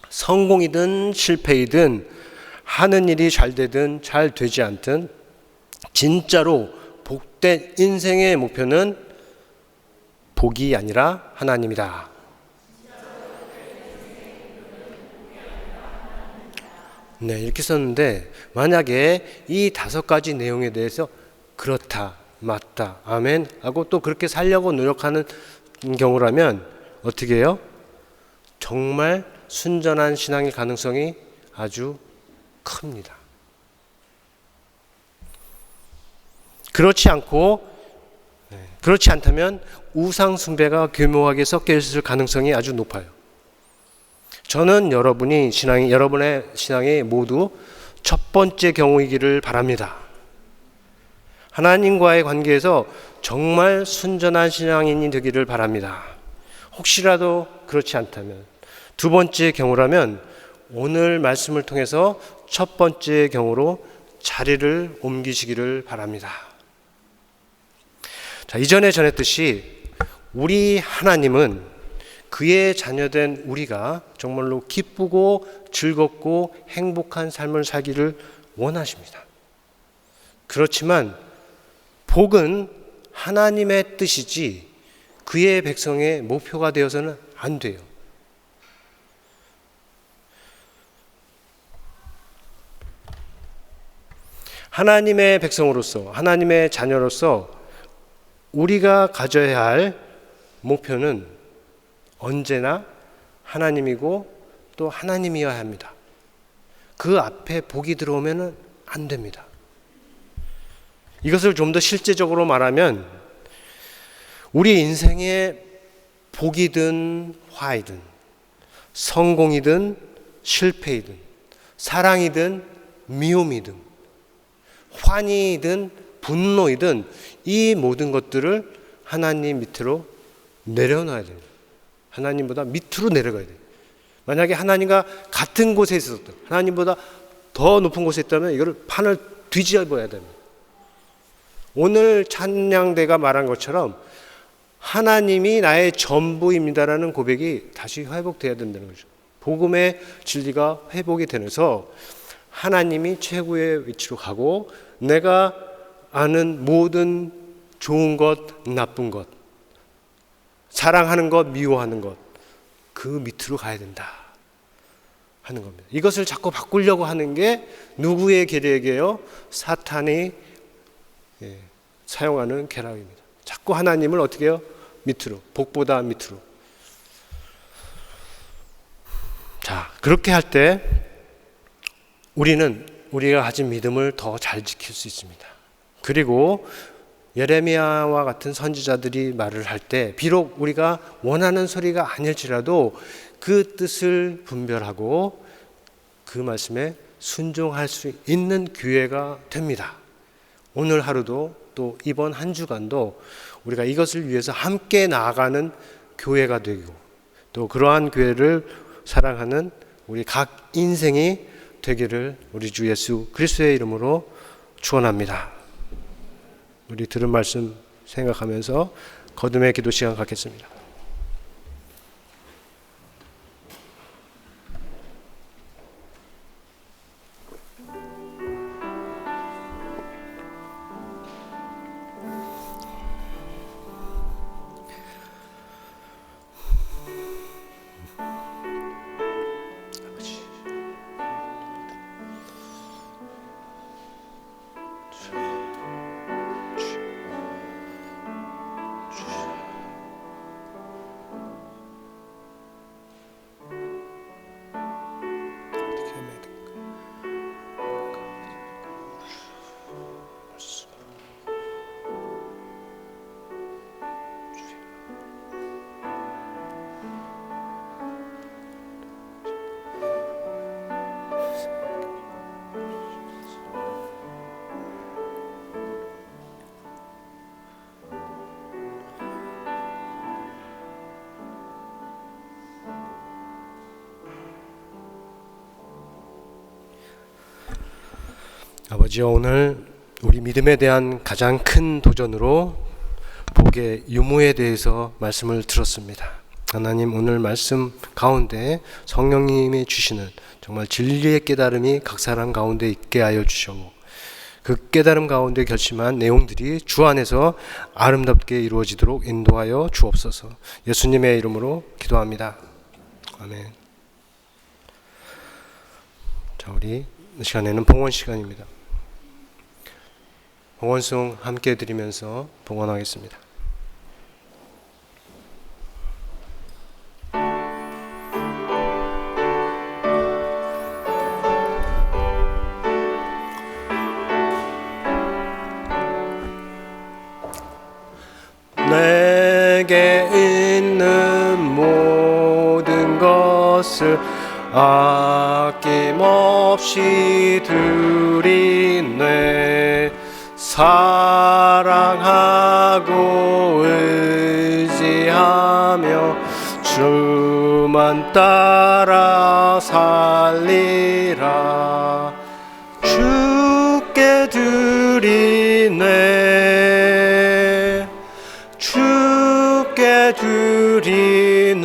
성공이든 실패이든 하는 일이 잘 되든 잘 되지 않든 진짜로 복된 인생의 목표는 복이 아니라 하나님이다. 네, 이렇게 썼는데 만약에 이 5가지 내용에 대해서 그렇다, 맞다, 아멘 하고 또 그렇게 살려고 노력하는 경우라면 어떻게 해요? 정말 순전한 신앙의 가능성이 아주 큽니다. 그렇지 않다면 우상 숭배가 교묘하게 섞여 있을 가능성이 아주 높아요. 저는 여러분의 신앙이 모두 첫 번째 경우이기를 바랍니다. 하나님과의 관계에서 정말 순전한 신앙인이 되기를 바랍니다. 혹시라도 그렇지 않다면 두 번째 경우라면 오늘 말씀을 통해서 첫 번째 경우로 자리를 옮기시기를 바랍니다. 자, 이전에 전했듯이 우리 하나님은 그의 자녀된 우리가 정말로 기쁘고 즐겁고 행복한 삶을 살기를 원하십니다. 그렇지만 복은 하나님의 뜻이지 그의 백성의 목표가 되어서는 안 돼요. 하나님의 백성으로서, 하나님의 자녀로서 우리가 가져야 할 목표는 언제나 하나님이고 또 하나님이어야 합니다. 그 앞에 복이 들어오면 안 됩니다. 이것을 좀 더 실제적으로 말하면 우리 인생의 복이든 화이든 성공이든 실패이든 사랑이든 미움이든 환희이든 분노이든 이 모든 것들을 하나님 밑으로 내려놔야 됩니다. 하나님보다 밑으로 내려가야 돼요. 만약에 하나님과 같은 곳에 있었다, 하나님보다 더 높은 곳에 있다면 이거를 판을 뒤집어야 됩니다. 오늘 찬양대가 말한 것처럼 하나님이 나의 전부입니다라는 고백이 다시 회복돼야 된다는 거죠. 복음의 진리가 회복이 되면서 하나님이 최고의 위치로 가고 내가 아는 모든 좋은 것, 나쁜 것, 사랑하는 것, 미워하는 것, 그 밑으로 가야 된다 하는 겁니다. 이것을 자꾸 바꾸려고 하는 게 누구의 계략이에요? 사탄이 사용하는 계략입니다. 자꾸 하나님을 어떻게 해요? 밑으로, 복보다 밑으로. 자, 그렇게 할 때 우리가 가진 믿음을 더 잘 지킬 수 있습니다. 그리고 예레미야와 같은 선지자들이 말을 할 때 비록 우리가 원하는 소리가 아닐지라도 그 뜻을 분별하고 그 말씀에 순종할 수 있는 기회가 됩니다. 오늘 하루도 또 이번 한 주간도 우리가 이것을 위해서 함께 나아가는 교회가 되고 또 그러한 교회를 사랑하는 우리 각 인생이 되기를 우리 주 예수 그리스도의 이름으로 축원합니다. 우리 들은 말씀 생각하면서 거듭의 기도 시간 갖겠습니다. 아버지여, 오늘 우리 믿음에 대한 가장 큰 도전으로 복의 유무에 대해서 말씀을 들었습니다. 하나님, 오늘 말씀 가운데 성령님이 주시는 정말 진리의 깨달음이 각 사람 가운데 있게 하여 주시고, 그 깨달음 가운데 결심한 내용들이 주 안에서 아름답게 이루어지도록 인도하여 주옵소서. 예수님의 이름으로 기도합니다. 아멘. 자, 우리 이 시간에는 봉헌 시간입니다. 봉헌송 함께 드리면서 봉헌하겠습니다. 내게 있는 모든 것을 아낌없이 드리네. 사랑하고 의지하며 주만 따라 살리라. 주께 드리네. 주께 드리네.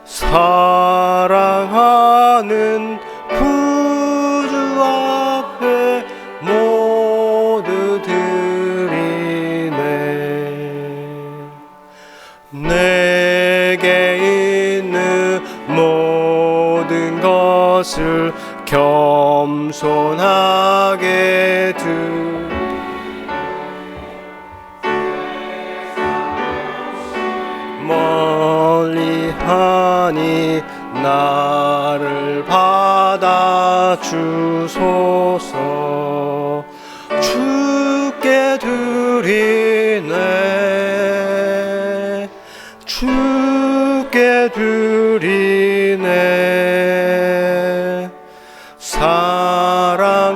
사랑하는 구주 앞에 모두 드리네. 내게 있는 모든 것을 겸손하게 멀리하니 나를 받아 주소서. 주께 드리네. 주께 드리네. 사랑하는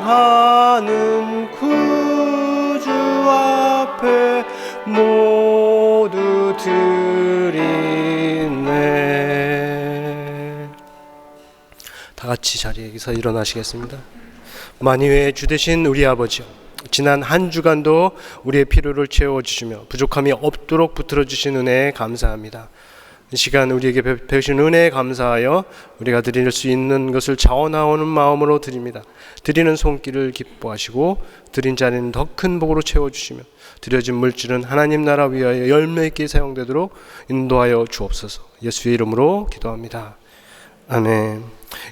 구주 앞에 모두 드리네. 다 같이 자리에서 일어나시겠습니다. 만유의 주 되신 우리 아버지여, 지난 한 주간도 우리의 필요를 채워주시며 부족함이 없도록 붙들어주신 은혜에 감사합니다. 이 시간 우리에게 베푸신 은혜에 감사하여 우리가 드릴 수 있는 것을 자원하오는 마음으로 드립니다. 드리는 손길을 기뻐하시고 드린 자리는 더 큰 복으로 채워주시며 드려진 물질은 하나님 나라 위하여 열매 있게 사용되도록 인도하여 주옵소서. 예수의 이름으로 기도합니다. 아멘.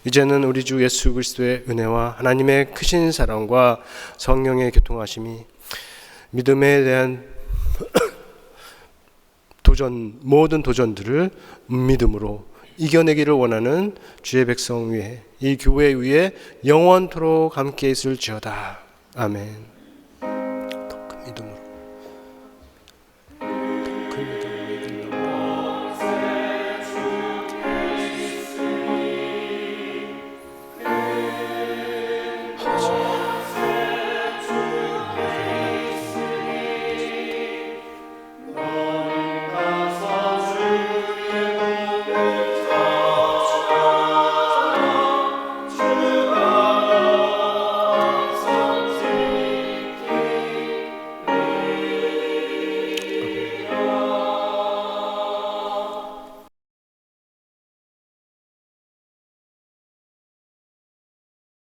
이제는 우리 주 예수 그리스도의 은혜와 하나님의 크신 사랑과 성령의 교통하심이 믿음에 대한 모든 도전들을 믿음으로 이겨내기를 원하는 주의 백성 위에, 이 교회 위에 영원토록 함께 있을지어다. 아멘. 더 큰 믿음으로.